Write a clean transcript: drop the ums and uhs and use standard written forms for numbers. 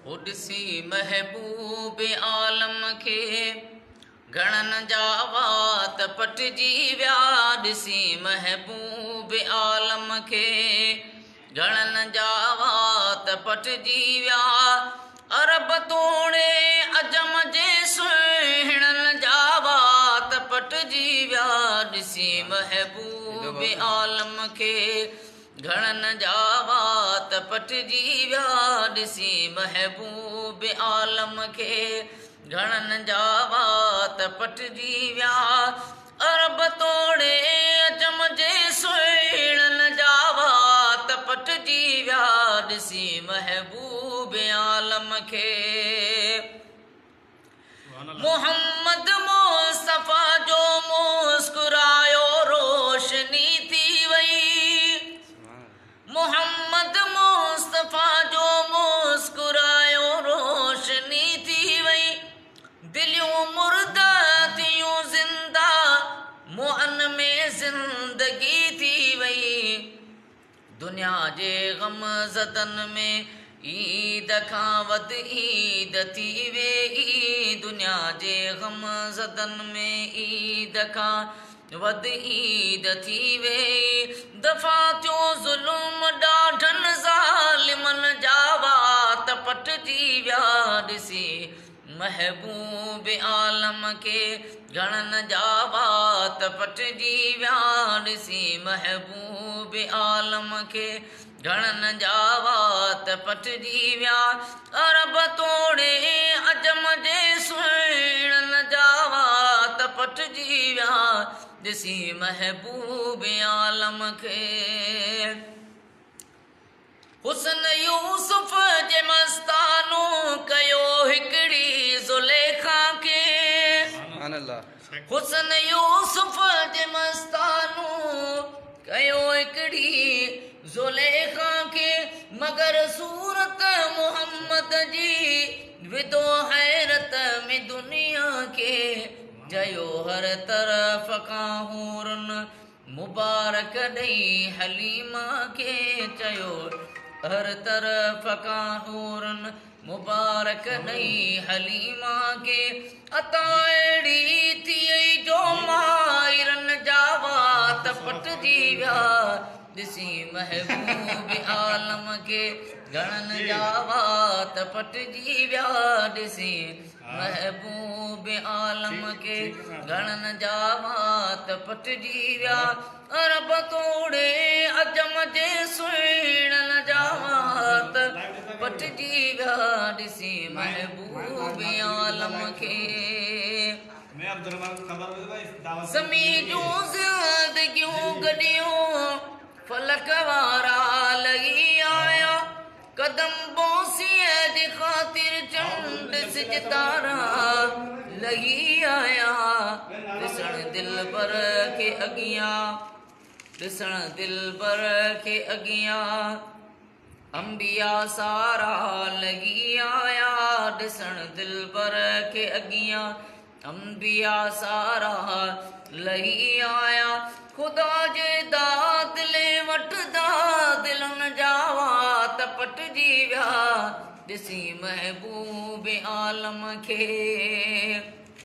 ॾिसी महबूब आलम खे घणनि जा वात पटिजी विया। ॾिसी महबूब आलम खे घणनि जा वात पटिजी विया। अरब तोड़े अजम जे सुहिणनि जा वात पटिजी विया। ॾिसी महबूब आलम खे घणनि जा वात पटिजी विया। ॾिसी महबूब आलम खे घणनि जा वात पटिजी विया। अरब तोड़े अजम जे सुहिणनि जा वात पटिजी विया। ॾिसी महबूब आलम खे मोहम्मद मुस्तफ़ा जो मुस्कुरायो रोशनी थी वई। मोहम्मद मुस्तफ़ा जो मुस्कुरायो रोशनी थी वई। दिलियूं मुर्दा थियूं ज़िंदा मुअन में ज़िंदगी थी वई। दुनिया जे ग़म ज़दन में ईद खां वध ईद थी वेई। दुनिया जे ग़म ज़दन में ईद खां वध ईद थी वेई। दफ़ा थियो ज़ुल्म ॾाढनि ज़ालिमनि जा वात पटिजी विया। ॾिसी महबूब आलम खे घणनि जा वात पटिजी विया। ॾिसी महबूब आलम खे घणनि जा वात पटिजी विया। अरब तोड़े अजम जे सुहिणनि जा वात पटिजी विया। ॾिसी महबूब आलम खे हुस्न यूसुफ जे मस्तानो कयो हिकिड़ी ज़ुलेखा खे। हुस्न यूसुफ जे मस्तानो कयो हिकिड़ी ज़ुलेखा खे। मगर सूरत मोहम्मद जी विधो हैरत में दुनिया खे। जयो हर तरफ़ खां हूरन मुबारक ॾेई हलीमा खे। चयो हर तरफ़ खां हूरन मुबारक ॾेई हलीमा खे। अता अहिड़ी थी जो माहिरनि जा वात पटिजी विया। ॾिसी महबूब आलम खे घणनि जा वात पटिजी विया। ॾिसी महबूब आलम खे घणनि जा वात पटिजी विया। अरब तोड़े अजम जे सुहिणनि जा वात पटिजी विया। ॾिसी महबूब आलम खे ज़मी जूं ज़िंदगियूं गॾियूं फलक वारा लही आया। कदम बोसीअ जे ख़ातिर चंड सिजदारा लही आया। ॾिसण दिलबर खे अॻियां ॾिसण दिलबर खे अॻियां अंबिया सारा लही आया। ॾिसण दिलबर खे अॻियां अंबिया सारा लही आया। खुदा जे दादिले वठदा दिलनि जा वात पटिजी विया। ॾिसी महबूब आलम खे